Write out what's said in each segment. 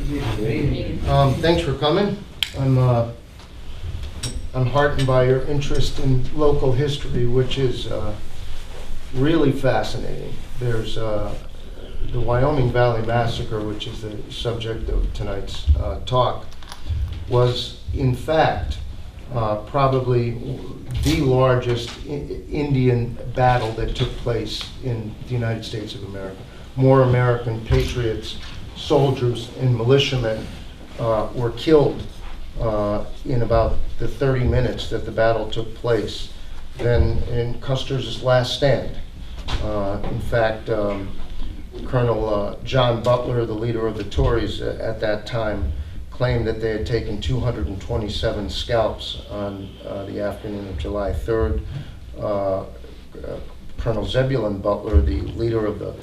Thanks for coming. I'm heartened by your interest in local history, which is really fascinating. There's the Wyoming Valley Massacre, which is the subject of tonight's talk, was in fact probably the largest Indian battle that took place in the United States of America. More American patriots, soldiers, and militiamen were killed in about the 30 minutes that the battle took place than in Custer's last stand. In fact, Colonel John Butler, the leader of the Tories at that time, claimed that they had taken 227 scalps on the afternoon of July 3rd. Colonel Zebulon Butler, the leader of the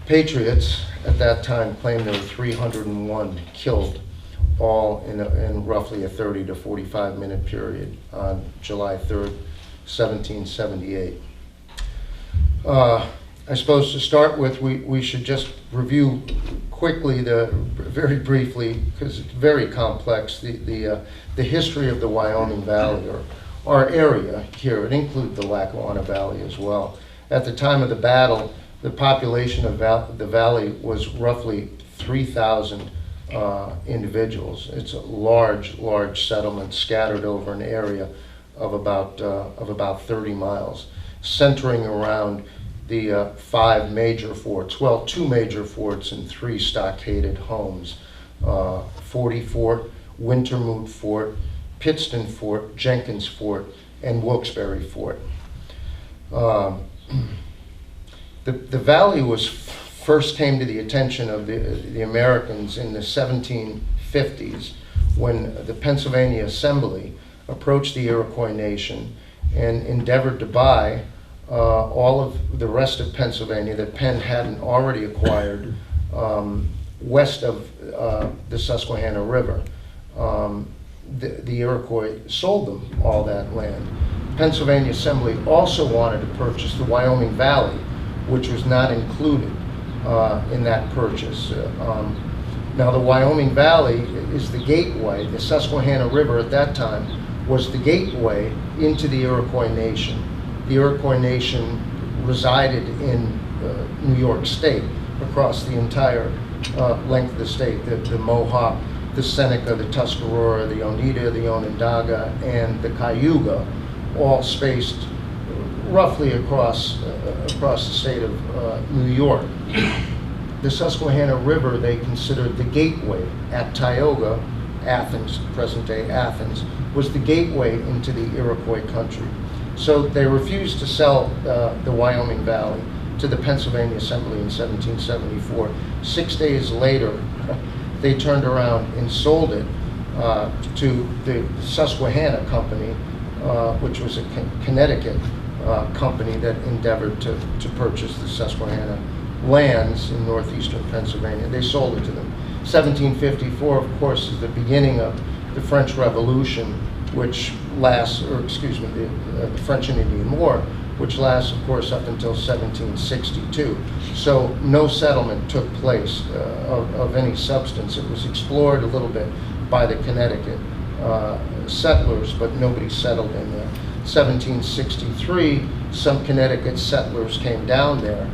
Patriots at that time, claimed there were 301 killed, all in roughly a 30 to 45 minute period on July 3rd, 1778. I suppose to start with, we should just review quickly, very briefly, because it's very complex, the history of the Wyoming Valley, or our area here. It includes the Lackawanna Valley as well. At the time of the battle, the population of the valley was roughly 3,000 individuals. It's a large settlement scattered over an area of about 30 miles, centering around the 5 major forts, well, 2 major forts and 3 stockaded homes, Forty Fort, Wintermoot Fort, Pittston Fort, Jenkins Fort, and Wilkes-Barre Fort. The valley first came to the attention of the Americans in the 1750s, when the Pennsylvania Assembly approached the Iroquois Nation and endeavored to buy all of the rest of Pennsylvania that Penn hadn't already acquired west of the Susquehanna River. The Iroquois sold them all that land. The Pennsylvania Assembly also wanted to purchase the Wyoming Valley, which was not included in that purchase. Now the Wyoming Valley is the gateway. The Susquehanna River at that time was the gateway into the Iroquois Nation. The Iroquois Nation resided in New York State, across the entire length of the state. The Mohawk, the Seneca, the Tuscarora, the Oneida, the Onondaga, and the Cayuga, all spaced roughly across the state of New York. The Susquehanna River they considered the gateway. At Tioga, Athens, present-day Athens, was the gateway into the Iroquois country. So they refused to sell the Wyoming Valley to the Pennsylvania Assembly in 1774. 6 days later, they turned around and sold it to the Susquehanna Company, which was a Connecticut company that endeavored to purchase the Susquehanna lands in northeastern Pennsylvania. They sold it to them. 1754, of course, is the beginning of the French Revolution, which lasts, or excuse me, the French and Indian War, which lasts, of course, up until 1762. So no settlement took place of any substance. It was explored a little bit by the Connecticut settlers, but nobody settled in there. 1763, some Connecticut settlers came down there.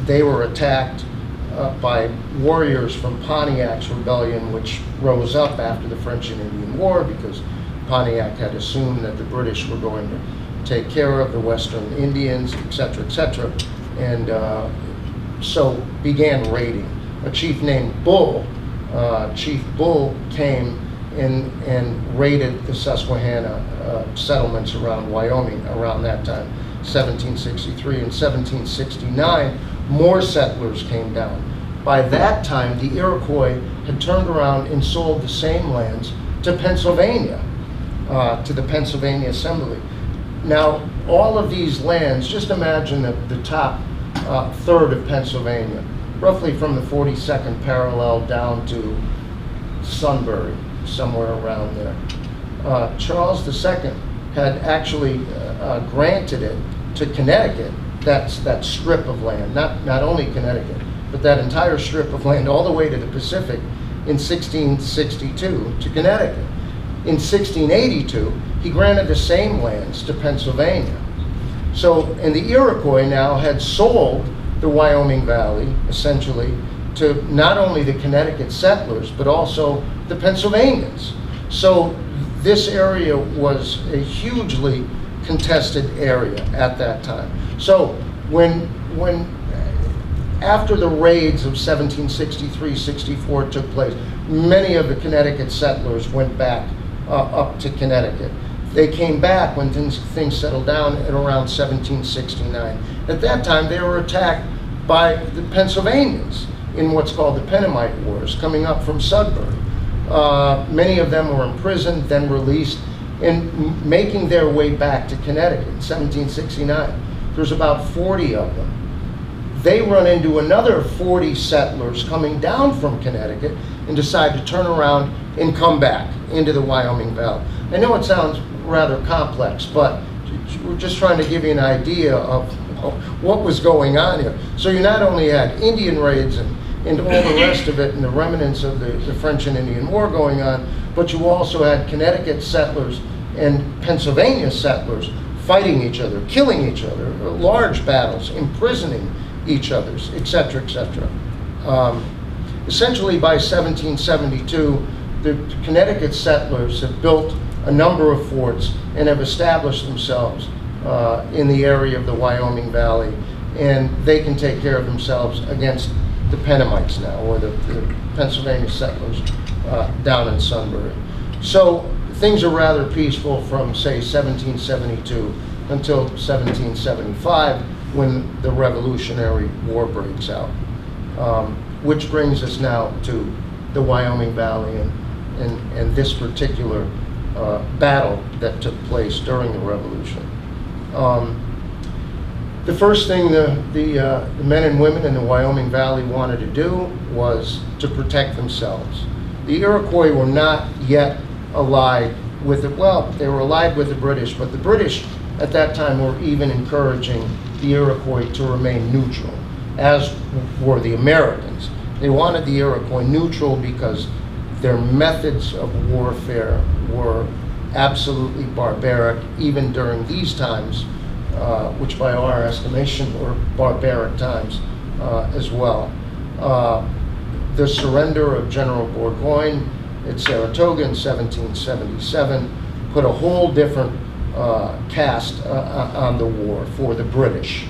They were attacked by warriors from Pontiac's rebellion, which rose up after the French and Indian War, because Pontiac had assumed that the British were going to take care of the Western Indians, etc., etc., and so began raiding. A chief named Bull, Chief Bull, came in and raided the Susquehanna settlements around Wyoming around that time, 1763. In 1769, more settlers came down. By that time, the Iroquois had turned around and sold the same lands to Pennsylvania, to the Pennsylvania Assembly. Now, all of these lands, just imagine the top third of Pennsylvania, roughly from the 42nd parallel down to Sunbury, somewhere around there. Charles II had actually granted it to Connecticut, that strip of land, not only Connecticut, but that entire strip of land all the way to the Pacific in 1662 to Connecticut. In 1682, he granted the same lands to Pennsylvania. So, and the Iroquois now had sold the Wyoming Valley, essentially, to not only the Connecticut settlers, but also the Pennsylvanians. So this area was a hugely contested area at that time. So when after the raids of 1763-64 took place, many of the Connecticut settlers went back up to Connecticut. They came back when things settled down at around 1769. At that time, they were attacked by the Pennsylvanians in what's called the Pennamite Wars, coming up from Sudbury. Many of them were imprisoned, then released, and making their way back to Connecticut in 1769. There's about 40 of them. They run into another 40 settlers coming down from Connecticut and decide to turn around and come back into the Wyoming Valley. I know it sounds rather complex, but we're just trying to give you an idea of what was going on here. So you not only had Indian raids and all the rest of it and the remnants of the French and Indian War going on, but you also had Connecticut settlers and Pennsylvania settlers fighting each other, killing each other, large battles, imprisoning each other's, et cetera, et cetera. Essentially by 1772, the Connecticut settlers have built a number of forts and have established themselves in the area of the Wyoming Valley, and they can take care of themselves against the Pennamites now, or the Pennsylvania settlers down in Sunbury. So things are rather peaceful from, say, 1772 until 1775, when the Revolutionary War breaks out, which brings us now to the Wyoming Valley and this particular battle that took place during the Revolution. The first thing the men and women in the Wyoming Valley wanted to do was to protect themselves. The Iroquois were not yet allied with it. Well, they were allied with the British, but the British at that time were even encouraging the Iroquois to remain neutral, as were the Americans. They wanted the Iroquois neutral because their methods of warfare were absolutely barbaric, even during these times, which by our estimation were barbaric times as well. The surrender of General Burgoyne at Saratoga in 1777 put a whole different cast on the war for the British.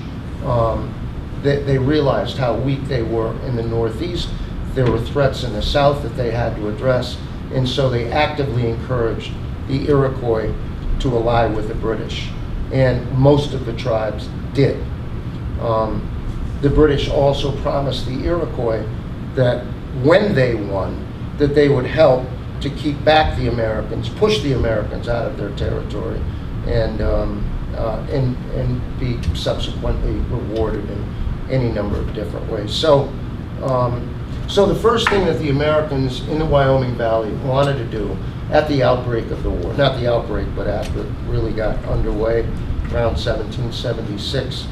They realized how weak they were in the Northeast. There were threats in the South that they had to address, and so they actively encouraged the Iroquois to ally with the British, and most of the tribes did. The British also promised the Iroquois that when they won, that they would help to keep back the Americans, push the Americans out of their territory, and be subsequently rewarded in any number of different ways. So the first thing that the Americans in the Wyoming Valley wanted to do at the outbreak of the war, not the outbreak, but after it really got underway around 1776,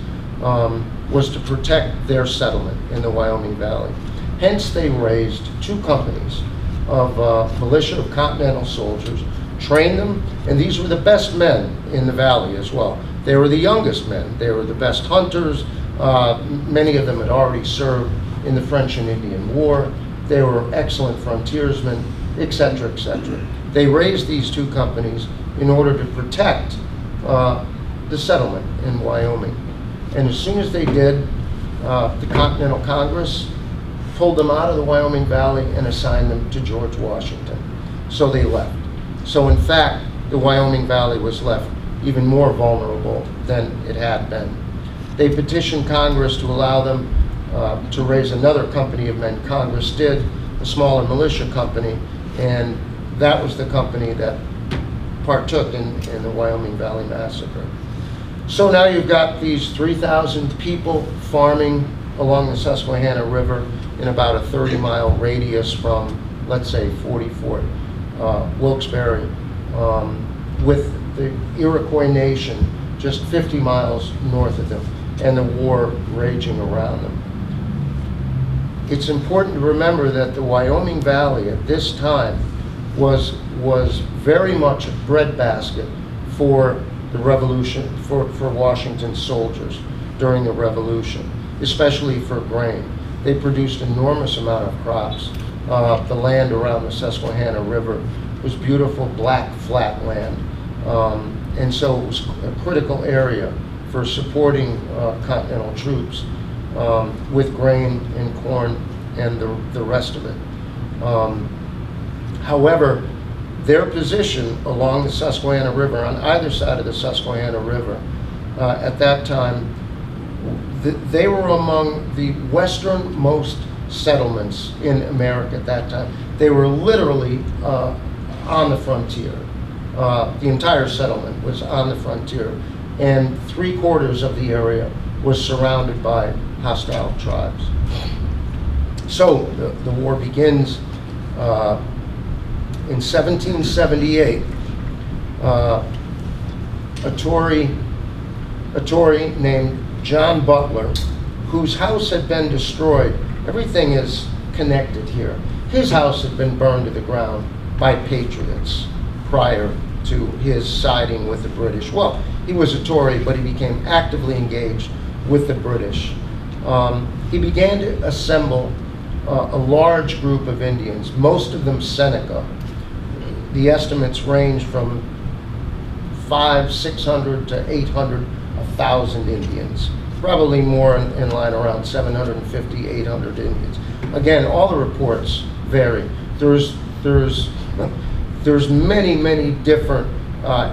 was to protect their settlement in the Wyoming Valley. Hence, they raised two companies of militia of Continental soldiers, trained them, and these were the best men in the valley as well. They were the youngest men. They were the best hunters. Many of them had already served in the French and Indian War. They were excellent frontiersmen, et cetera, et cetera. They raised these two companies in order to protect the settlement in Wyoming. And as soon as they did, the Continental Congress pulled them out of the Wyoming Valley and assigned them to George Washington. So they left. So in fact, the Wyoming Valley was left even more vulnerable than it had been. They petitioned Congress to allow them to raise another company of men. Congress did, a smaller militia company, and that was the company that partook in the Wyoming Valley Massacre. So now you've got these 3,000 people farming along the Susquehanna River in about a 30-mile radius from, let's say, 40 Fort Wilkes-Barre, with the Iroquois Nation just 50 miles north of them, and the war raging around them. it's important to remember that the Wyoming Valley at this time was very much a breadbasket for the Revolution, for Washington's soldiers during the Revolution, especially for grain. They produced enormous amount of crops. The land around the Susquehanna River was beautiful black flat land, and so it was a critical area for supporting Continental troops with grain and corn and the rest of it. However, their position along the Susquehanna River, on either side of the Susquehanna River, at that time, they were among the westernmost settlements in America at that time. They were literally on the frontier. The entire settlement was on the frontier, and 3/4 of the area was surrounded by hostile tribes. So the war begins in 1778. A Tory named John Butler, whose house had been destroyed. Everything is connected here. His house had been burned to the ground by patriots prior to his siding with the British. Well, he was a Tory, but he became actively engaged with the British. He began to assemble a large group of Indians, most of them Seneca. The estimates range from 500, 600 to 800, 1,000 Indians. Probably more in line around 750, 800 Indians. Again, all the reports vary. There's many different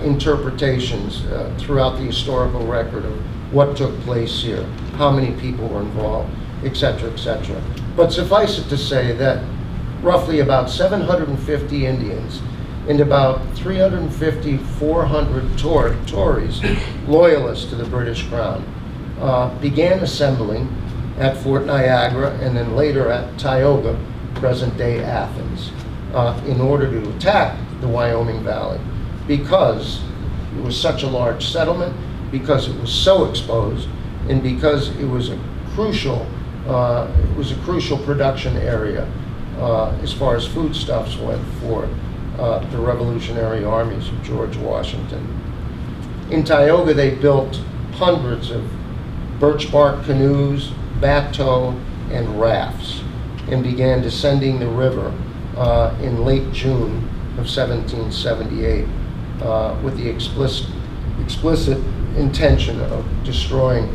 interpretations throughout the historical record of what took place here, how many people were involved, etc., etc. But suffice it to say that roughly about 750 Indians and about 350, 400 Tories, loyalists to the British Crown, began assembling at Fort Niagara and then later at Tioga, present-day Athens, in order to attack the Wyoming Valley, because it was such a large settlement, because it was so exposed, and because it was a crucial production area as far as foodstuffs went for the Revolutionary armies of George Washington. In Tioga, they built hundreds of birch bark canoes, bateaux, and rafts, and began descending the river in late June of 1778 with the explicit intention of destroying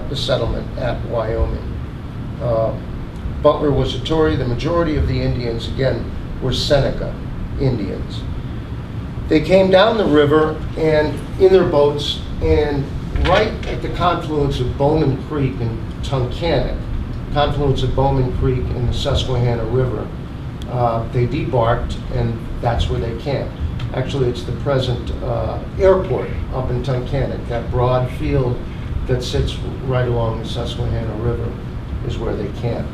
the settlement at Wyoming. Butler was a Tory. The majority of the Indians, again, were Seneca Indians. They came down the river and in their boats, and right at the confluence of Bowman Creek and Tunkhannock, confluence of Bowman Creek and the Susquehanna River, they debarked, and that's where they camped. Actually, it's the present airport up in Tunkhannock. That broad field that sits right along the Susquehanna River is where they camped.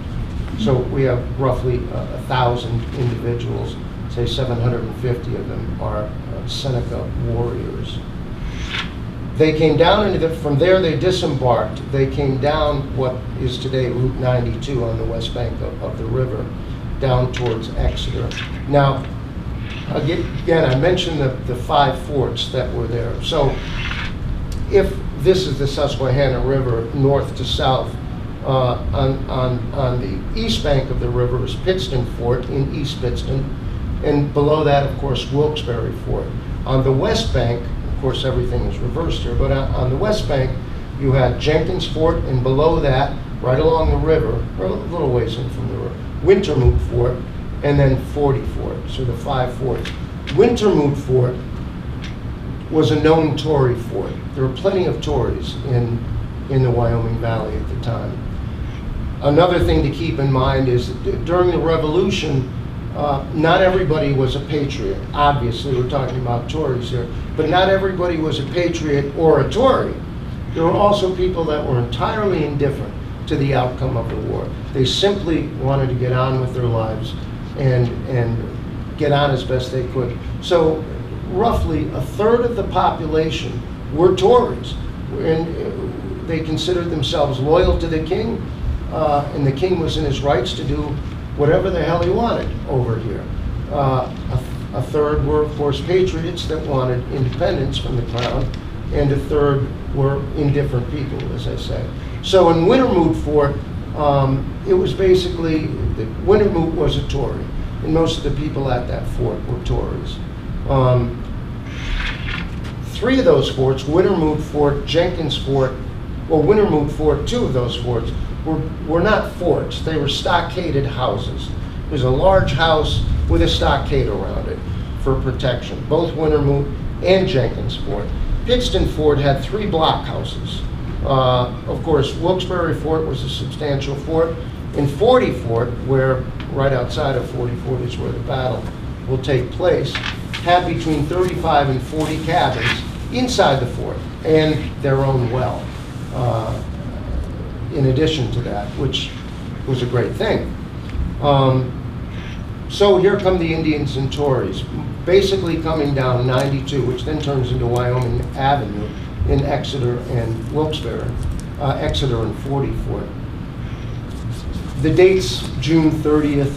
So we have roughly 1,000 individuals. Say 750 of them are Seneca warriors. They came down from there they disembarked. They came down what is today Route 92 on the west bank of the river, down towards Exeter. Now, again, I mentioned the 5 forts that were there. So if this is the Susquehanna River north to south, on the east bank of the river is Pittston Fort in East Pittston, and below that, of course, Wilkes-Barre Fort. On the west bank, of course, everything is reversed here, but on the west bank, you had Jenkins Fort, and below that, right along the river, or a little ways in from the river, Wintermoot Fort, and then 40 Fort, so the 5 forts. Wintermoot Fort was a known Tory fort. There were plenty of Tories in the Wyoming Valley at the time. Another thing to keep in mind is that during the Revolution, not everybody was a patriot. Obviously, we're talking about Tories here, but not everybody was a patriot or a Tory. There were also people that were entirely indifferent to the outcome of the war. They simply wanted to get on with their lives and get on as best they could. So roughly a third of the population were Tories, and they considered themselves loyal to the king and the king was in his rights to do whatever the hell he wanted over here. A third were, of course, patriots that wanted independence from the crown, and a third were indifferent people, as I say. So in Wintermoot Fort, it was basically, Wintermoot was a Tory, and most of the people at that fort were Tories. Three of those forts, Wintermoot Fort, Jenkins Fort, well, Wintermoot Fort, two of those forts, were not forts. They were stockaded houses. There's a large house with a stockade around it for protection, both Wintermoot and Jenkins Fort. Pittston Fort had 3 blockhouses. Of course, Wilkes-Barre Fort was a substantial fort. And 40 Fort, where right outside of 40 Fort is where the battle will take place, had between 35 and 40 cabins inside the fort and their own well. In addition to that, which was a great thing. So here come the Indians and Tories, basically coming down 92, which then turns into Wyoming Avenue in Exeter and Wilkes-Barre, Exeter and 40 Fort. The date's June 30th,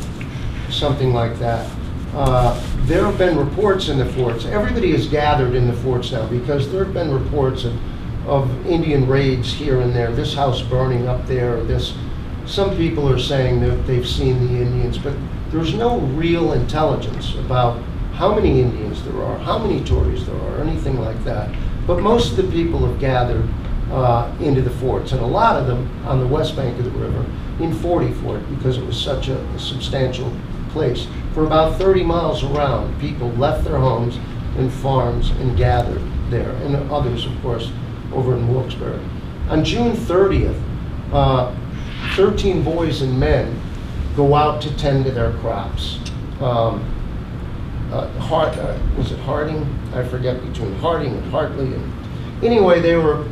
something like that. There have been reports in the forts. Everybody is gathered in the forts now because there have been reports of Indian raids here and there, this house burning up there, this. Some people are saying that they've seen the Indians, but there's no real intelligence about how many Indians there are, how many Tories there are, anything like that. But most of the people have gathered into the forts, and a lot of them on the west bank of the river in 40 Fort, because it was such a substantial place. For about 30 miles around, people left their homes and farms and gathered there, and others, of course, over in Wilkes-Barre. On June 30th, 13 boys and men go out to tend to their crops. Was it Harding? I forget, between Harding and Hartley. And anyway, they were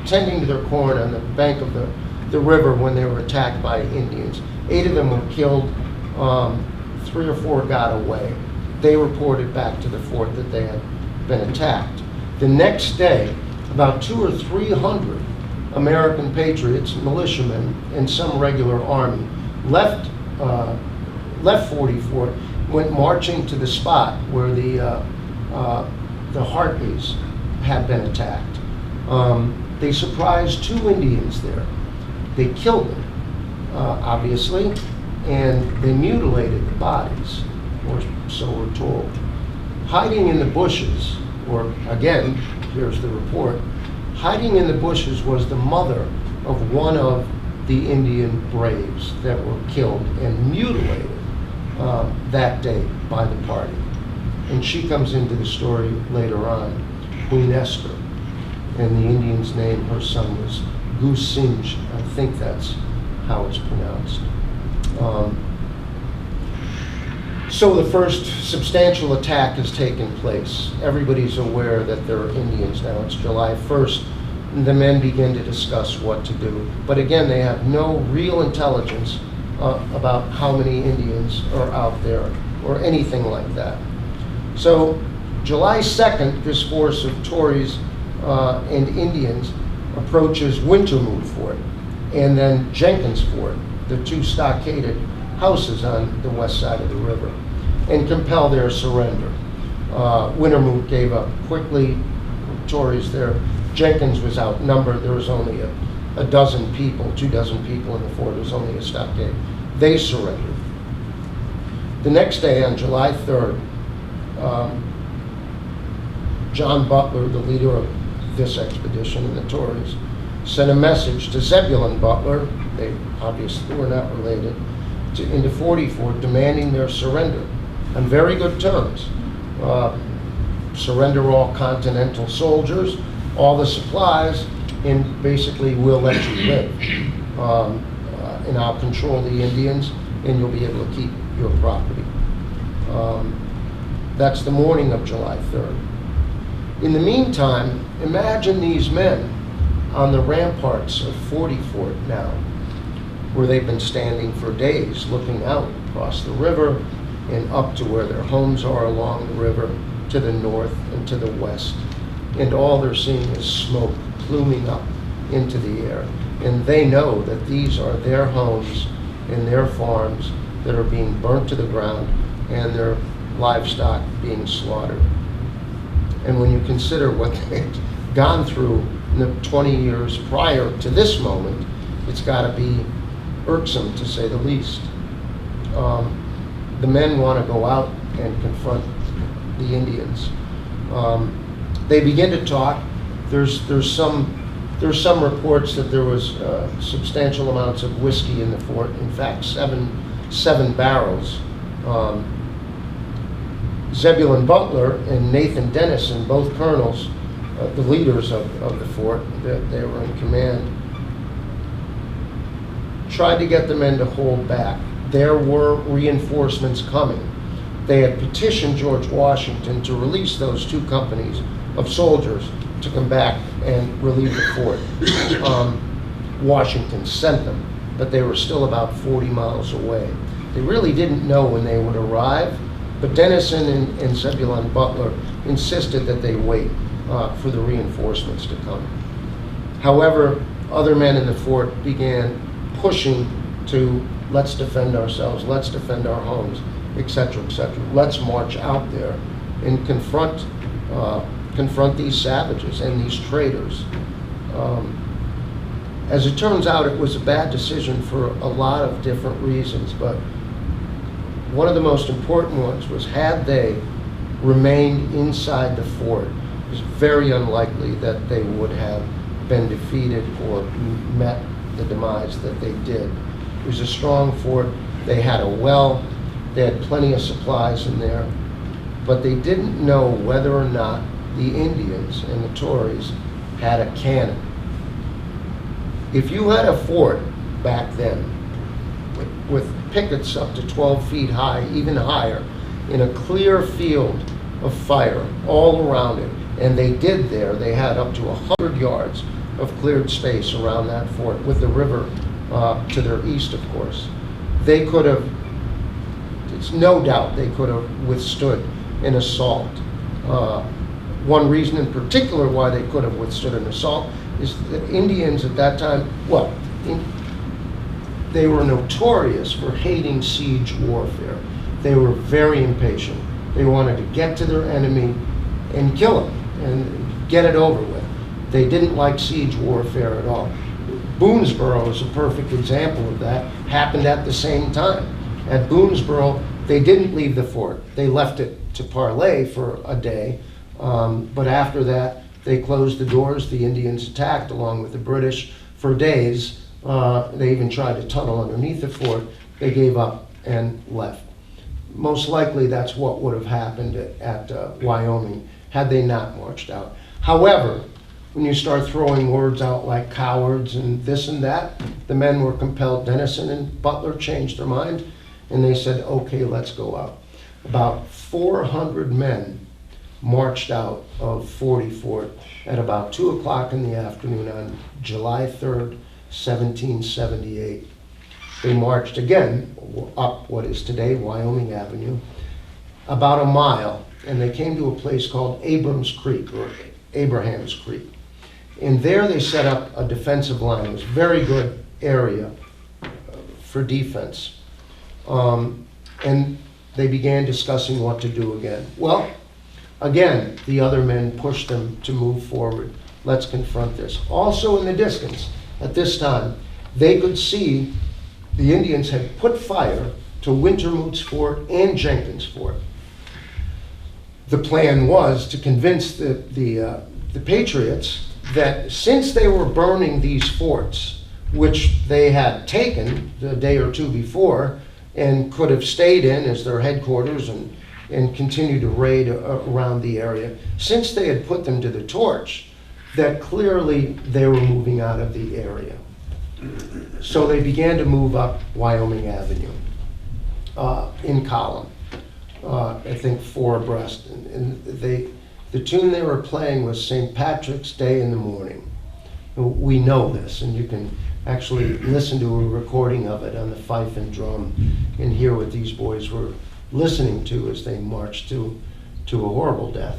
tending to their corn on the bank of the river when they were attacked by Indians. 8 of them were killed. 3 or 4 got away. They reported back to the fort that they had been attacked. The next day, about 200 or 300 American patriots, militiamen, and some regular army left 40 Fort, went marching to the spot where the Hartleys had been attacked. They surprised 2 Indians there. They killed them, obviously, and they mutilated the bodies, or so we're told. Hiding in the bushes, or again, here's the report, hiding in the bushes was the mother of one of the Indian braves that were killed and mutilated that day by the party. And she comes into the story later on, Queen Esther. And the Indian's name, her son, was Gusinj. I think that's how it's pronounced. So the first substantial attack has taken place. Everybody's aware that there are Indians now. It's July 1st. And the men begin to discuss what to do. But again, they have no real intelligence about how many Indians are out there or anything like that. So July 2nd, this force of Tories and Indians approaches Wintermoot Fort and then Jenkins Fort, the 2 stockaded houses on the west side of the river, and compel their surrender. Wintermoot gave up quickly, Tories there. Jenkins was outnumbered. There was only a dozen people, 2 dozen people in the fort. It was only a stockade. They surrendered. The next day, on July 3rd, John Butler, the leader of this expedition and the Tories, sent a message to Zebulon Butler, they obviously were not related, into 40 Fort, demanding their surrender on very good terms. Surrender all Continental soldiers, all the supplies, and basically we'll let you live. And I'll control the Indians, and you'll be able to keep your property. That's the morning of July 3rd. In the meantime, imagine these men on the ramparts of 40 Fort now, where they've been standing for days looking out across the river and up to where their homes are along the river, to the north and to the west. And all they're seeing is smoke pluming up into the air. and they know that these are their homes and their farms that are being burnt to the ground and their livestock being slaughtered. And when you consider what they've gone through in the 20 years prior to this moment, it's got to be irksome, to say the least. The men want to go out and confront the Indians. They begin to talk. There's some reports that there was substantial amounts of whiskey in the fort. In fact, seven barrels. Zebulon Butler and Nathan Dennison, both colonels, the leaders of the fort, they were in command, tried to get the men to hold back. There were reinforcements coming. They had petitioned George Washington to release those 2 companies of soldiers to come back and relieve the fort. Washington sent them, but they were still about 40 miles away. They really didn't know when they would arrive, but Dennison and Zebulon Butler insisted that they wait for the reinforcements to come. However, other men in the fort began pushing to, let's defend ourselves, let's defend our homes, etc., etc. Let's march out there and confront these savages and these traitors. As it turns out, it was a bad decision for a lot of different reasons, but one of the most important ones was, had they remained inside the fort, it was very unlikely that they would have been defeated or met the demise that they did. It was a strong fort. They had a well. They had plenty of supplies in there, but they didn't know whether or not the Indians and the Tories had a cannon. If you had a fort back then with pickets up to 12 feet high, even higher, in a clear field of fire all around it, and they did there, they had up to 100 yards of cleared space around that fort, with the river to their east, of course. They could have, it's no doubt they could have withstood an assault. One reason in particular why they could have withstood an assault is that Indians at that time, they were notorious for hating siege warfare. They were very impatient. They wanted to get to their enemy and kill him and get it over with. They didn't like siege warfare at all. Boonesboro is a perfect example of that. Happened at the same time. At Boonesboro, they didn't leave the fort. They left it to parley for a day, but after that, they closed the doors. The Indians attacked along with the British for days. They even tried to tunnel underneath the fort. They gave up and left. Most likely that's what would have happened at Wyoming had they not marched out. However, when you start throwing words out like cowards and this and that, the men were compelled. Dennison and Butler changed their mind, and they said, okay, let's go out. About 400 men marched out of 40 Fort at about 2 o'clock in the afternoon on July 3rd, 1778. They marched again up what is today Wyoming Avenue, about a mile, and they came to a place called Abraham's Creek. And there they set up a defensive line. It was a very good area for defense. And they began discussing what to do again. Well, again, the other men pushed them to move forward. Let's confront this. Also in the distance, at this time, they could see the Indians had put fire to Wintermoot's Fort and Jenkins Fort. The plan was to convince the Patriots that since they were burning these forts, which they had taken the day or two before and could have stayed in as their headquarters and continued to raid around the area, since they had put them to the torch, that clearly they were moving out of the area. So they began to move up Wyoming Avenue in column, I think 4 abreast. And the tune they were playing was St. Patrick's Day in the Morning. We know this, and you can actually listen to a recording of it on the fife and drum and hear what these boys were listening to as they marched to a horrible death.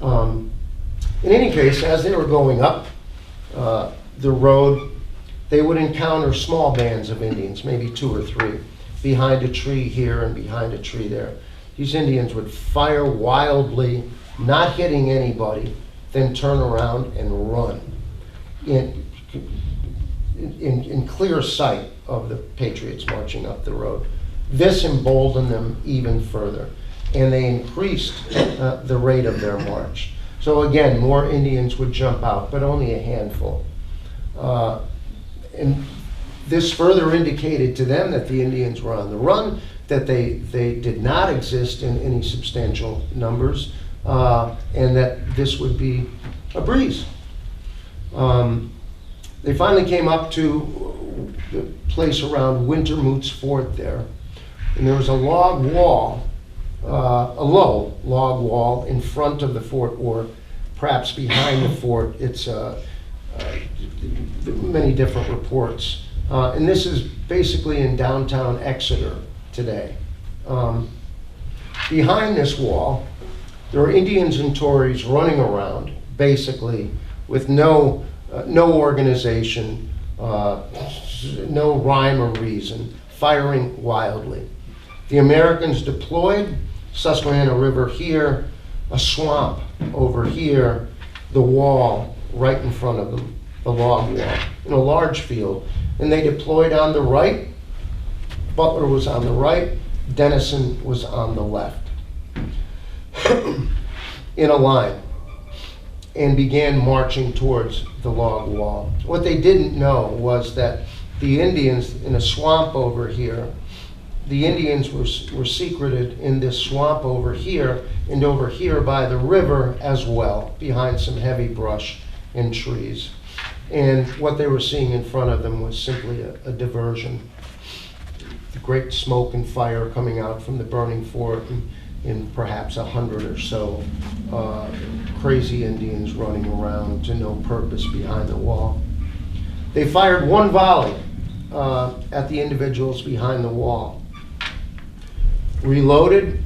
In any case, as they were going up the road, they would encounter small bands of Indians, maybe 2 or 3, behind a tree here and behind a tree there. These Indians would fire wildly, not hitting anybody, then turn around and run in clear sight of the Patriots marching up the road. This emboldened them even further, and they increased the rate of their march. So again, more Indians would jump out, but only a handful. And this further indicated to them that the Indians were on the run, that they did not exist in any substantial numbers, and that this would be a breeze. They finally came up to the place around Wintermoot's Fort there, and there was a log wall, a low log wall in front of the fort, or perhaps behind the fort. It's many different reports. And this is basically in downtown Exeter today. Behind this wall, there are Indians and Tories running around, basically, with no organization, no rhyme or reason, firing wildly. The Americans deployed, Susquehanna River here, a swamp over here, the wall right in front of them, the log wall, in a large field. And they deployed on the right. Butler was on the right, Denison was on the left, in a line, and began marching towards the log wall. What they didn't know was that the Indians in a swamp over here, the Indians were secreted in this swamp over here and over here by the river as well, behind some heavy brush and trees. And what they were seeing in front of them was simply a diversion. The great smoke and fire coming out from the burning fort, and perhaps 100 or so crazy Indians running around to no purpose behind the wall. They fired one volley at the individuals behind the wall, reloaded,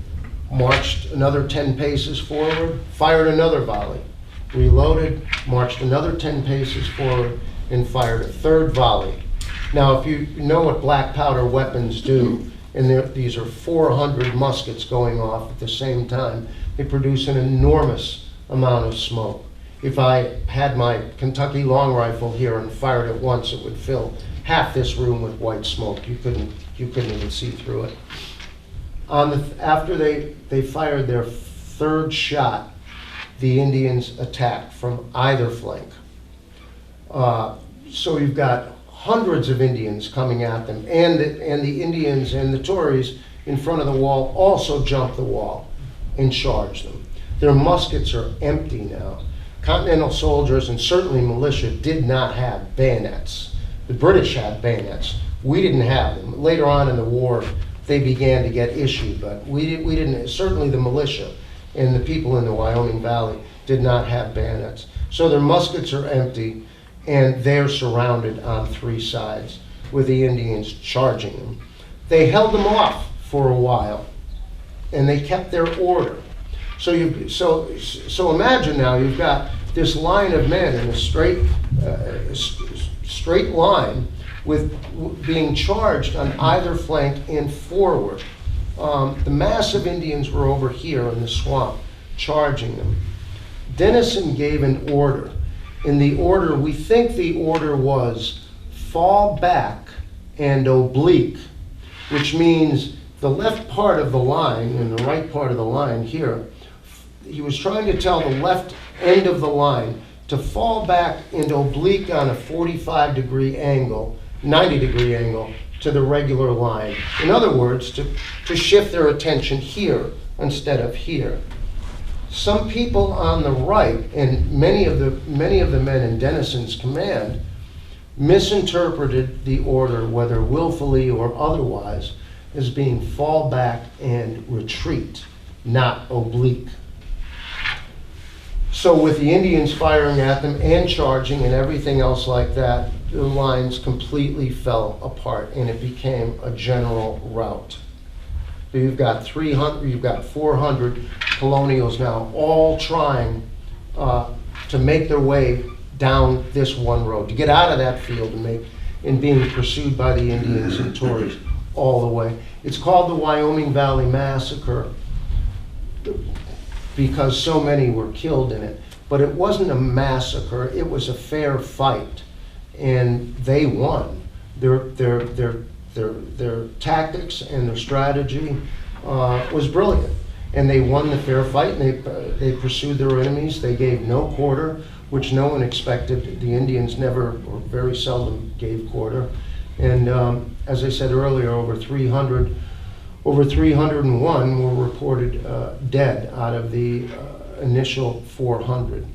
marched another 10 paces forward, fired another volley, reloaded, marched another 10 paces forward, and fired a third volley. Now, if you know what black powder weapons do, and these are 400 muskets going off at the same time, they produce an enormous amount of smoke. If I had my Kentucky long rifle here and fired it once, it would fill half this room with white smoke. You couldn't even see through it. After they fired their third shot, the Indians attacked from either flank. So you've got hundreds of Indians coming at them, and the Indians and the Tories in front of the wall also jumped the wall and charged them. Their muskets are empty now. Continental soldiers and certainly militia did not have bayonets. The British had bayonets. We didn't have them. Later on in the war, they began to get issued, but we didn't. Certainly the militia and the people in the Wyoming Valley did not have bayonets. So their muskets are empty, and they're surrounded on 3 sides with the Indians charging them. They held them off for a while, and they kept their order. So imagine now you've got this line of men in a straight line with being charged on either flank and forward. The mass of Indians were over here in the swamp, charging them. Denison gave an order. In the order, we think the order was fall back and oblique, which means the left part of the line and the right part of the line here. He was trying to tell the left end of the line to fall back and oblique on a 45-degree angle, 90-degree angle, to the regular line. In other words, to shift their attention here instead of here. Some people on the right, and many of the men in Denison's command, misinterpreted the order, whether willfully or otherwise, as being fall back and retreat, not oblique. So with the Indians firing at them and charging and everything else like that, the lines completely fell apart, and it became a general rout. So you've got 400 colonials now, all trying to make their way down this one road, to get out of that field and being pursued by the Indians and Tories all the way. It's called the Wyoming Valley Massacre because so many were killed in it. But it wasn't a massacre, it was a fair fight, and they won. Their tactics and their strategy was brilliant. And they won the fair fight, and they pursued their enemies. They gave no quarter, which no one expected. The Indians never, or very seldom, gave quarter. And as I said earlier, over 301 were reported dead out of the initial 400.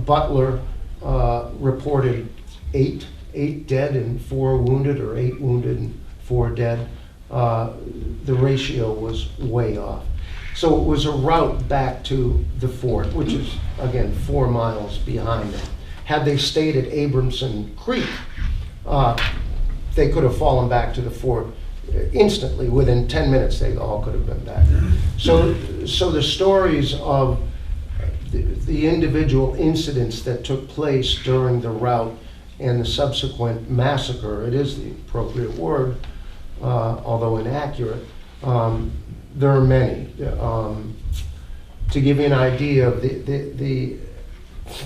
Butler reported eight dead and 4 wounded, or 8 wounded and 4 dead. The ratio was way off. So it was a route back to the fort, which is, again, 4 miles behind them. Had they stayed at Abramson Creek, they could have fallen back to the fort instantly. Within 10 minutes, they all could have been back. So the stories of the individual incidents that took place during the rout and the subsequent massacre, it is the appropriate word, although inaccurate, there are many. To give you an idea of the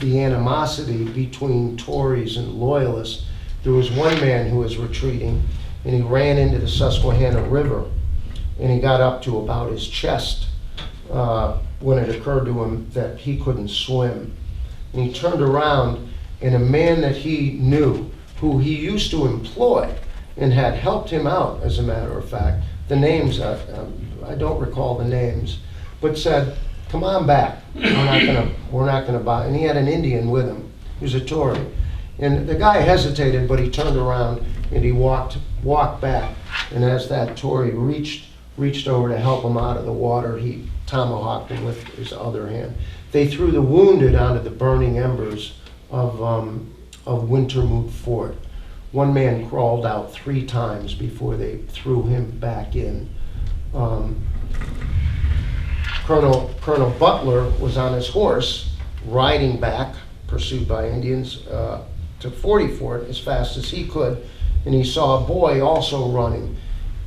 animosity between Tories and Loyalists, there was one man who was retreating, and he ran into the Susquehanna River, and he got up to about his chest when it occurred to him that he couldn't swim. And he turned around, and a man that he knew, who he used to employ and had helped him out, as a matter of fact, the names, I don't recall the names, but said, "Come on back, we're not gonna buy." And he had an Indian with him, he was a Tory. And the guy hesitated, but he turned around and he walked back. And as that Tory reached over to help him out of the water, he tomahawked him with his other hand. They threw the wounded onto the burning embers of Wintermoot Fort. One man crawled out 3 times before they threw him back in. Colonel Butler was on his horse, riding back, pursued by Indians, to 40 Fort as fast as he could, and he saw a boy also running,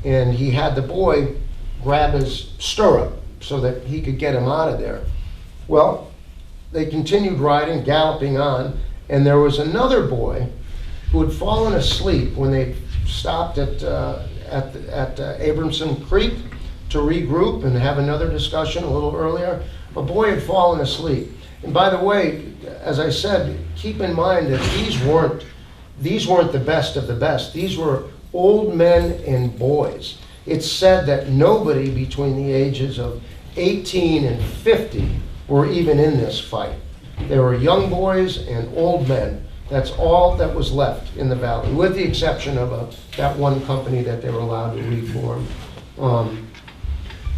and he had the boy grab his stirrup so that he could get him out of there. Well, they continued riding, galloping on, and there was another boy who had fallen asleep when they stopped at Abramson Creek to regroup and have another discussion a little earlier. A boy had fallen asleep. And by the way, as I said, keep in mind that these weren't the best of the best. These were old men and boys. It's said that nobody between the ages of 18 and 50 were even in this fight. They were young boys and old men. That's all that was left in the valley, with the exception of that one company that they were allowed to reform.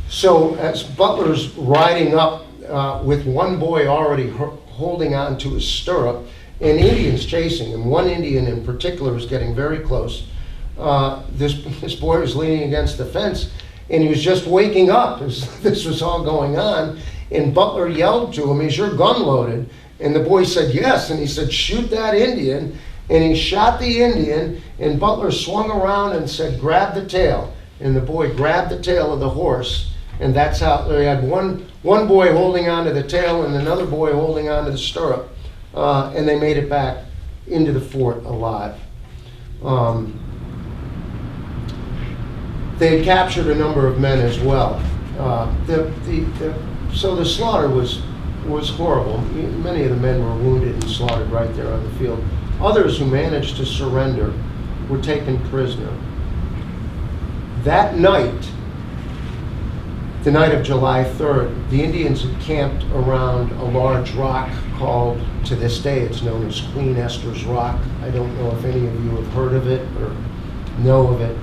So as Butler's riding up with one boy already holding on to his stirrup, and Indians chasing him, one Indian in particular was getting very close. This boy was leaning against the fence, and he was just waking up as this was all going on, and Butler yelled to him, "Is your gun loaded?" And the boy said, "Yes," and he said, "Shoot that Indian," and he shot the Indian, and Butler swung around and said, "Grab the tail," and the boy grabbed the tail of the horse, and that's how they had one boy holding onto the tail and another boy holding onto the stirrup, and they made it back into the fort alive. They had captured a number of men as well. So the slaughter was horrible. Many of the men were wounded and slaughtered right there on the field. Others who managed to surrender were taken prisoner. That night, the night of July 3rd, the Indians had camped around a large rock called, to this day, it's known as Queen Esther's Rock. I don't know if any of you have heard of it or know of it.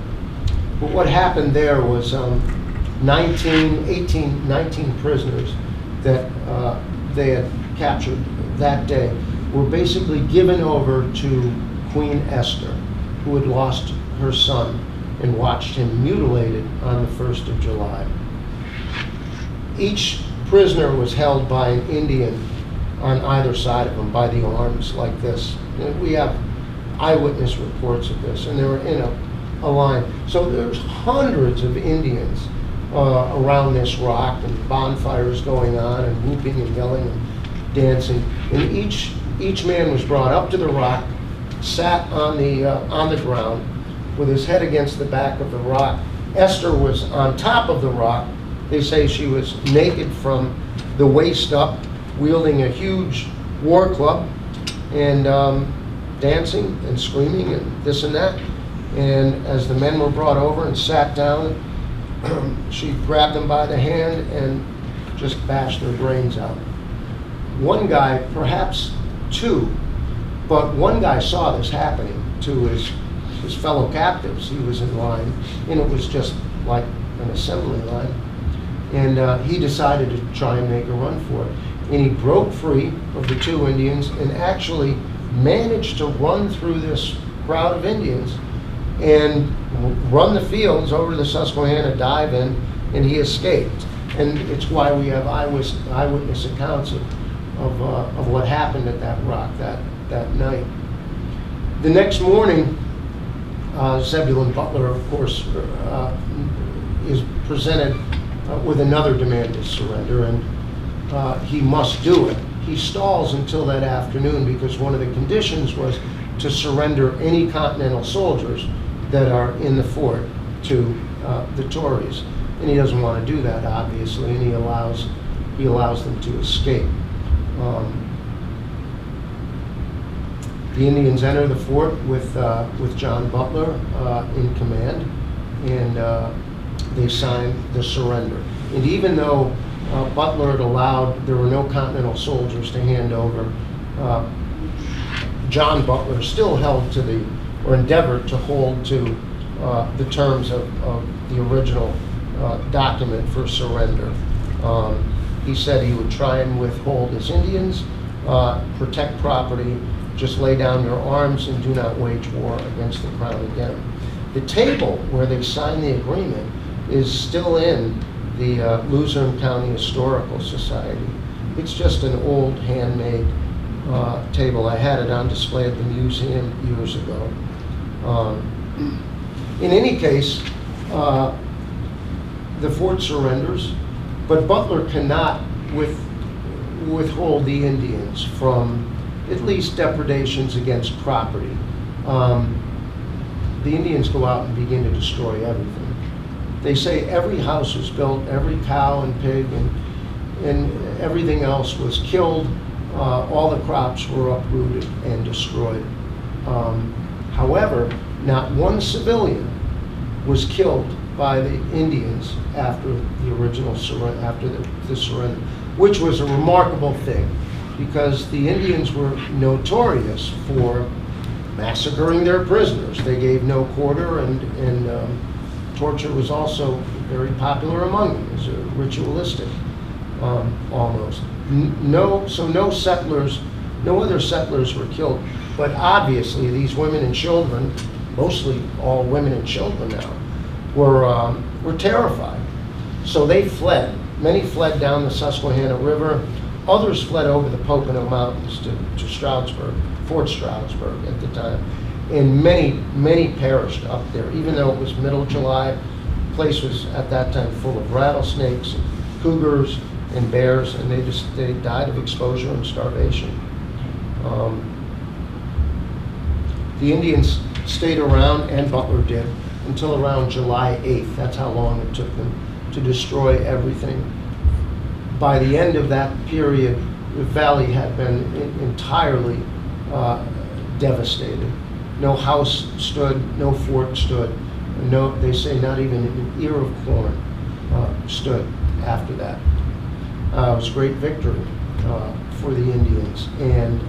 But what happened there was 19 prisoners that they had captured that day were basically given over to Queen Esther, who had lost her son and watched him mutilated on the 1st of July. Each prisoner was held by an Indian on either side of him by the arms like this. We have eyewitness reports of this, and they were in a line. So there's hundreds of Indians around this rock, and bonfires going on, and whooping and yelling and dancing. And each man was brought up to the rock, sat on the ground with his head against the back of the rock. Esther was on top of the rock. They say she was naked from the waist up, wielding a huge war club, and dancing and screaming and this and that. And as the men were brought over and sat down, she grabbed them by the hand and just bashed their brains out. One guy, perhaps two, but one guy saw this happening to his fellow captives. He was in line, and it was just like an assembly line. And he decided to try and make a run for it. And he broke free of the two Indians and actually managed to run through this crowd of Indians and run the fields over to the Susquehanna, dive in, and he escaped. And it's why we have eyewitness accounts of what happened at that rock that night. The next morning, Zebulon Butler, of course, is presented with another demand to surrender, and he must do it. He stalls until that afternoon because one of the conditions was to surrender any Continental soldiers that are in the fort to the Tories. And he doesn't want to do that, obviously, and he allows them to escape. The Indians enter the fort with John Butler in command, and they sign the surrender. And even though Butler had allowed, there were no Continental soldiers to hand over, John Butler still held to or endeavored to hold to the terms of the original document for surrender. He said he would try and withhold his Indians, protect property, just lay down your arms and do not wage war against the crown again. The table where they signed the agreement is still in the Luzerne County Historical Society. It's just an old handmade table. I had it on display at the museum years ago. In any case, the fort surrenders, but Butler cannot withhold the Indians from at least depredations against property. The Indians go out and begin to destroy everything. They say every house was built, every cow and pig and everything else was killed. All the crops were uprooted and destroyed. However, not one civilian was killed by the Indians after the original surrender, after the surrender, which was a remarkable thing because the Indians were notorious for massacring their prisoners. They gave no quarter, and torture was also very popular among them. It was ritualistic, almost. No other settlers were killed, but obviously these women and children, mostly all women and children now, were terrified. So they fled. Many fled down the Susquehanna River. Others fled over the Pocono Mountains to Stroudsburg, Fort Stroudsburg at the time. And many perished up there. Even though it was middle July, the place was at that time full of rattlesnakes, and cougars, and bears, and they died of exposure and starvation. The Indians stayed around, and Butler did, until around July 8th. That's how long it took them to destroy everything. By the end of that period, the valley had been entirely devastated. No house stood, no fort stood, they say not even an ear of corn stood after that. It was a great victory for the Indians. And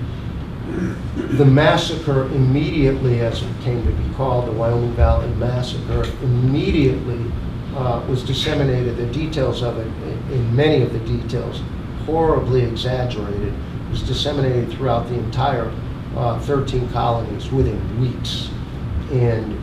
the massacre immediately, as it came to be called, the Wyoming Valley Massacre, immediately was disseminated. The details of it, in many of the details, horribly exaggerated, was disseminated throughout the entire 13 colonies within weeks. And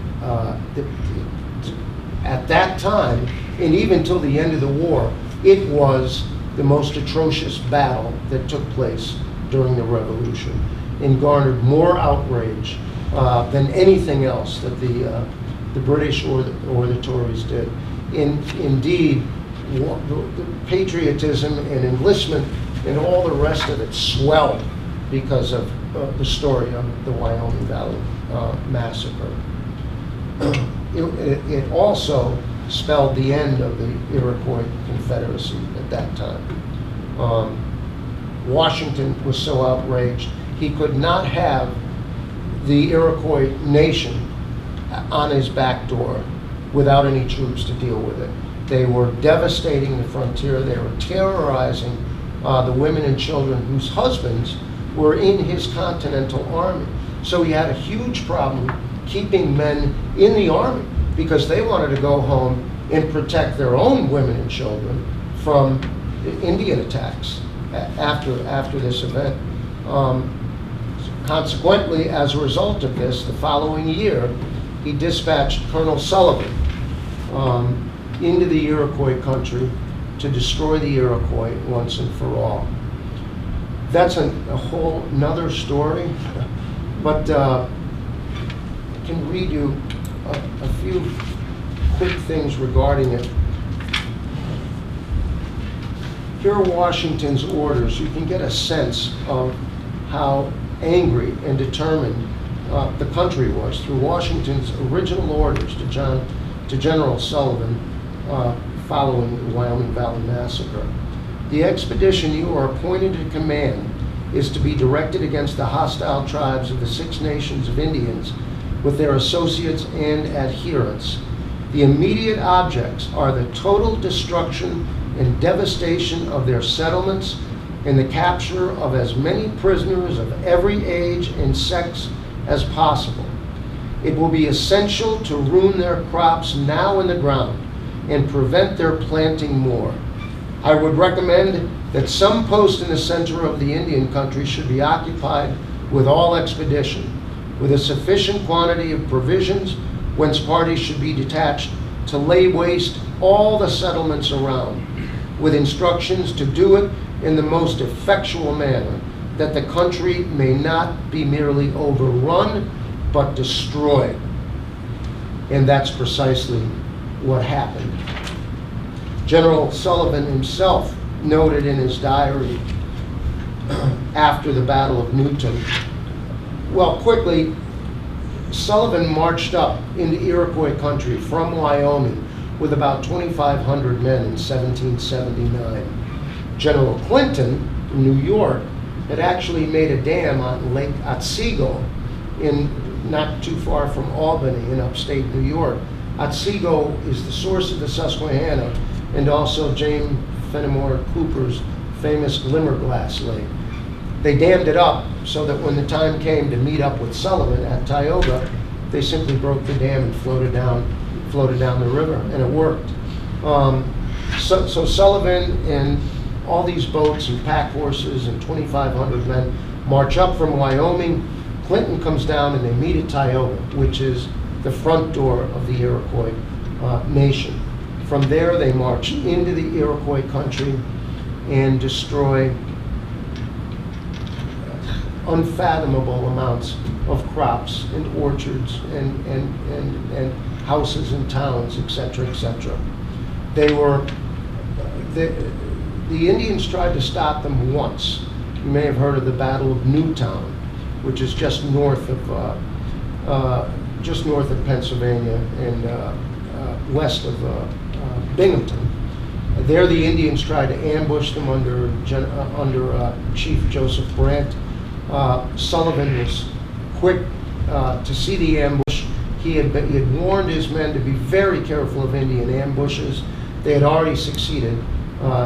at that time, and even till the end of the war, it was the most atrocious battle that took place during the Revolution and garnered more outrage than anything else that the British or the Tories did. Indeed, the patriotism and enlistment and all the rest of it swelled because of the story of the Wyoming Valley massacre. It also spelled the end of the Iroquois Confederacy at that time. Washington was so outraged, he could not have the Iroquois nation on his back door without any troops to deal with it. They were devastating the frontier. They were terrorizing the women and children whose husbands were in his Continental Army. So he had a huge problem keeping men in the Army because they wanted to go home and protect their own women and children from Indian attacks after this event. Consequently, as a result of this, the following year, he dispatched Colonel Sullivan into the Iroquois country to destroy the Iroquois once and for all. That's a whole nother story, but I can read you a few quick things regarding it. Here are Washington's orders. You can get a sense of how angry and determined the country was through Washington's original orders to General Sullivan following the Wyoming Valley Massacre. The expedition you are appointed to command is to be directed against the hostile tribes of the 6 nations of Indians with their associates and adherents. The immediate objects are the total destruction and devastation of their settlements and the capture of as many prisoners of every age and sex as possible. It will be essential to ruin their crops now in the ground and prevent their planting more. I would recommend that some post in the center of the Indian country should be occupied with all expedition, with a sufficient quantity of provisions, whence parties should be detached to lay waste all the settlements around, with instructions to do it in the most effectual manner, that the country may not be merely overrun, but destroyed. And that's precisely what happened. General Sullivan himself noted in his diary after the Battle of Newton, well, quickly, Sullivan marched up into Iroquois country from Wyoming with about 2,500 men in 1779. General Clinton in New York had actually made a dam on Lake Otsego not too far from Albany in upstate New York. Otsego is the source of the Susquehanna and also James Fenimore Cooper's famous Glimmerglass Lake. They dammed it up so that when the time came to meet up with Sullivan at Tioga, they simply broke the dam and floated down the river, and it worked. So Sullivan and all these boats and pack horses and 2,500 men march up from Wyoming. Clinton comes down and they meet at Tioga, which is the front door of the Iroquois nation. From there, they march into the Iroquois country and destroy unfathomable amounts of crops and orchards and houses and towns, etc., etc. The Indians tried to stop them once. You may have heard of the Battle of Newtown, which is just north of Pennsylvania and west of Binghamton. There, the Indians tried to ambush them under Chief Joseph Brant. Sullivan was quick to see the ambush. He had warned his men to be very careful of Indian ambushes. They had already succeeded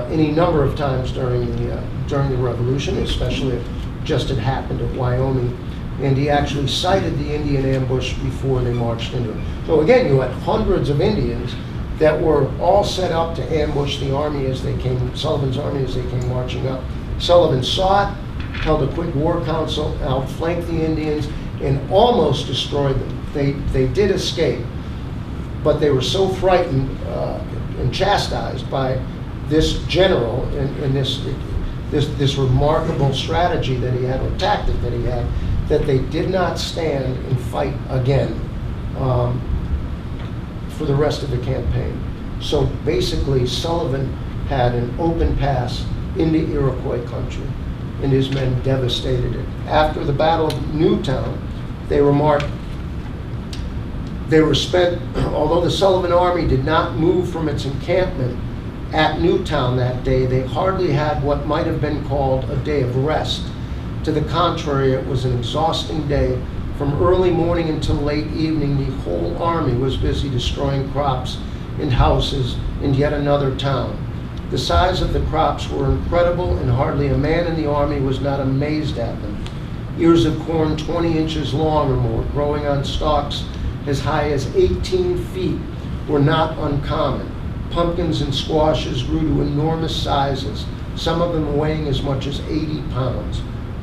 any number of times during the Revolution, especially if just had happened at Wyoming. And he actually sighted the Indian ambush before they marched into it. So again, you had hundreds of Indians that were all set up to ambush the army as they came, Sullivan's army as they came marching up. Sullivan saw it, held a quick war council, outflanked the Indians, and almost destroyed them. They did escape, but they were so frightened and chastised by this general and this remarkable strategy that he had, or tactic that he had, that they did not stand and fight again for the rest of the campaign. So basically, Sullivan had an open pass into Iroquois country, and his men devastated it. After the Battle of Newtown, they were spent, although the Sullivan army did not move from its encampment at Newtown that day, they hardly had what might have been called a day of rest. To the contrary, it was an exhausting day. From early morning until late evening, the whole army was busy destroying crops and houses in yet another town. The size of the crops were incredible, and hardly a man in the army was not amazed at them. Ears of corn 20 inches long or more, growing on stalks as high as 18 feet, were not uncommon. Pumpkins and squashes grew to enormous sizes, some of them weighing as much as 80 pounds.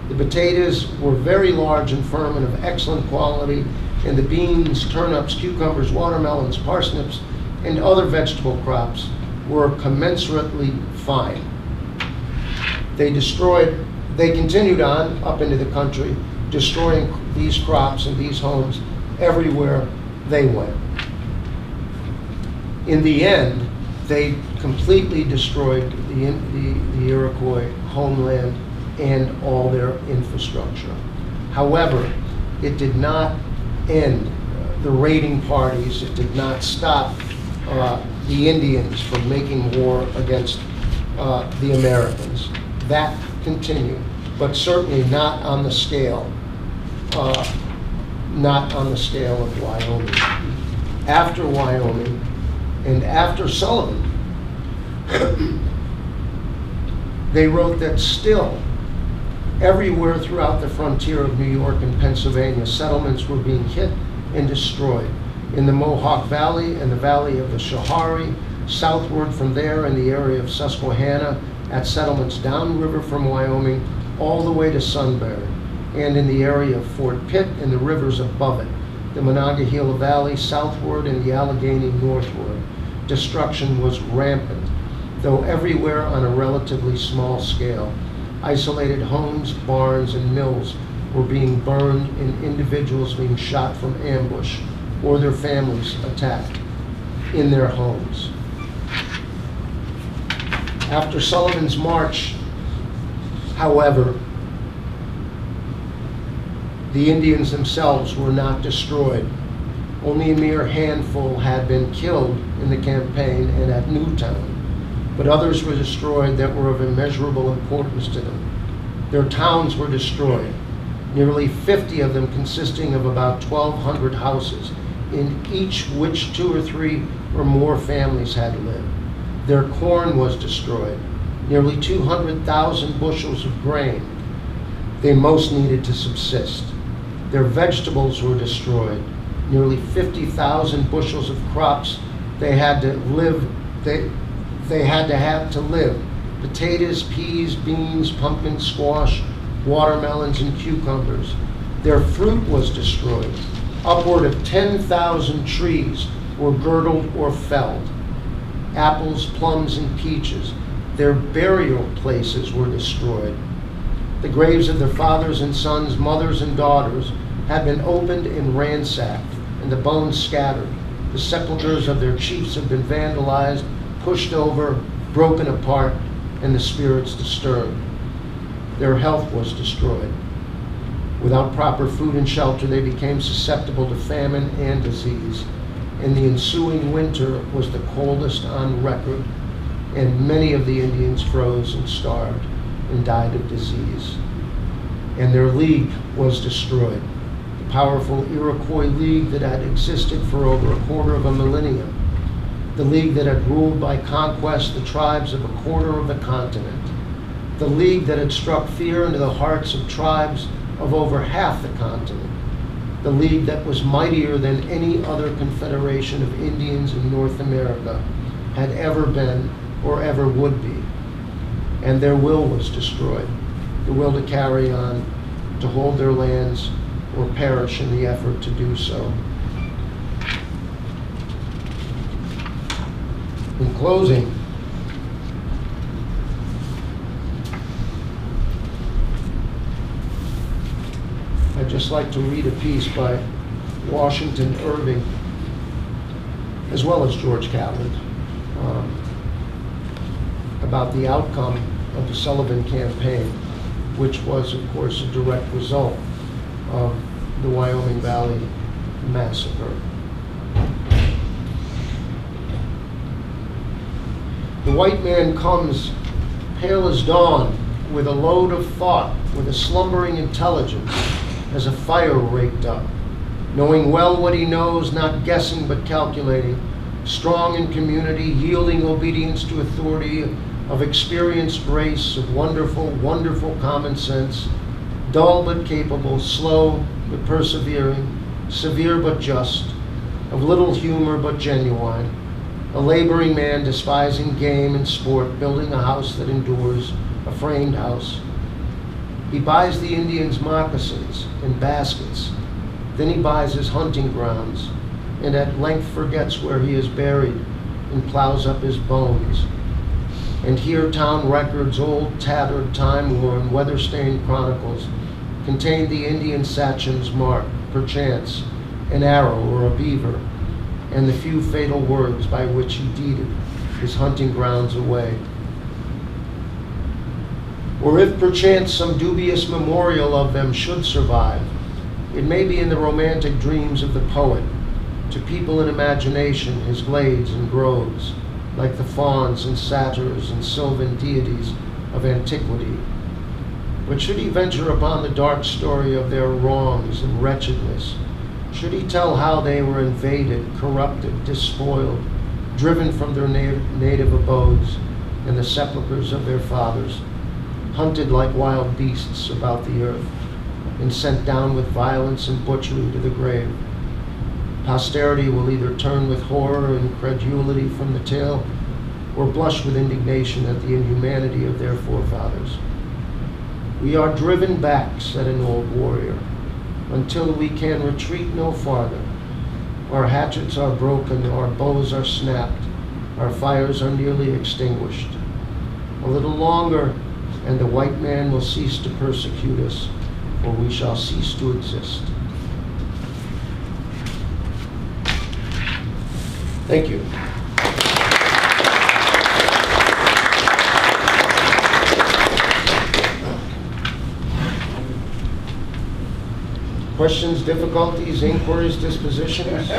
The potatoes were very large and firm and of excellent quality, and the beans, turnips, cucumbers, watermelons, parsnips, and other vegetable crops were commensurately fine. They continued on up into the country, destroying these crops and these homes everywhere they went. In the end, they completely destroyed the Iroquois homeland and all their infrastructure. However, it did not end the raiding parties. It did not stop the Indians from making war against the Americans. That continued, but certainly not on the scale, of Wyoming. After Wyoming and after Sullivan, they wrote that still, everywhere throughout the frontier of New York and Pennsylvania, settlements were being hit and destroyed. In the Mohawk Valley and the Valley of the Schoharie, southward from there in the area of Susquehanna, at settlements downriver from Wyoming, all the way to Sunbury, and in the area of Fort Pitt and the rivers above it, the Monongahela Valley southward and the Allegheny northward. Destruction was rampant, though everywhere on a relatively small scale. Isolated homes, barns, and mills were being burned, and individuals being shot from ambush or their families attacked in their homes. After Sullivan's march, however, the Indians themselves were not destroyed. Only a mere handful had been killed in the campaign and at Newtown, but others were destroyed that were of immeasurable importance to them. Their towns were destroyed, nearly 50 of them consisting of about 1,200 houses, in each which 2 or 3 or more families had lived. Their corn was destroyed, nearly 200,000 bushels of grain they most needed to subsist. Their vegetables were destroyed, nearly 50,000 bushels of crops they had to have to live. Potatoes, peas, beans, pumpkins, squash, watermelons, and cucumbers. Their fruit was destroyed. Upward of 10,000 trees were girdled or felled. Apples, plums, and peaches. Their burial places were destroyed. The graves of their fathers and sons, mothers and daughters had been opened and ransacked, and the bones scattered. The sepulchres of their chiefs had been vandalized, pushed over, broken apart, and the spirits disturbed. Their health was destroyed. Without proper food and shelter, they became susceptible to famine and disease, and the ensuing winter was the coldest on record, and many of the Indians froze and starved and died of disease. And their league was destroyed, the powerful Iroquois League that had existed for over a quarter of a millennium, the league that had ruled by conquest the tribes of a quarter of the continent, the league that had struck fear into the hearts of tribes of over half the continent, the league that was mightier than any other confederation of Indians in North America had ever been or ever would be. And their will was destroyed, the will to carry on, to hold their lands, or perish in the effort to do so. In closing, I just just like to read a piece by Washington Irving, as well as George Catlett, about the outcome of the Sullivan campaign, which was, of course, a direct result of the Wyoming Valley massacre. The white man comes pale as dawn, with a load of thought, with a slumbering intelligence, as a fire raked up, knowing well what he knows, not guessing but calculating, strong in community, yielding obedience to authority, of experienced grace, of wonderful, wonderful common sense, dull but capable, slow but persevering, severe but just, of little humor but genuine, a laboring man despising game and sport, building a house that endures, a framed house. He buys the Indians moccasins and baskets, then he buys his hunting grounds, and at length forgets where he is buried and plows up his bones. And here town records, old, tattered, time-worn, weather-stained chronicles, contain the Indian sachem's mark, perchance, an arrow or a beaver, and the few fatal words by which he deeded his hunting grounds away. Or if perchance some dubious memorial of them should survive, it may be in the romantic dreams of the poet, to people in imagination his glades and groves, like the fauns and satyrs and sylvan deities of antiquity. But should he venture upon the dark story of their wrongs and wretchedness, should he tell how they were invaded, corrupted, despoiled, driven from their native abodes and the sepulchres of their fathers, hunted like wild beasts about the earth, and sent down with violence and butchery to the grave, posterity will either turn with horror and incredulity from the tale, or blush with indignation at the inhumanity of their forefathers. We are driven back, said an old warrior, until we can retreat no farther. Our hatchets are broken, our bows are snapped, our fires are nearly extinguished. A little longer, and the white man will cease to persecute us, for we shall cease to exist. Thank you. Questions, difficulties, inquiries, dispositions?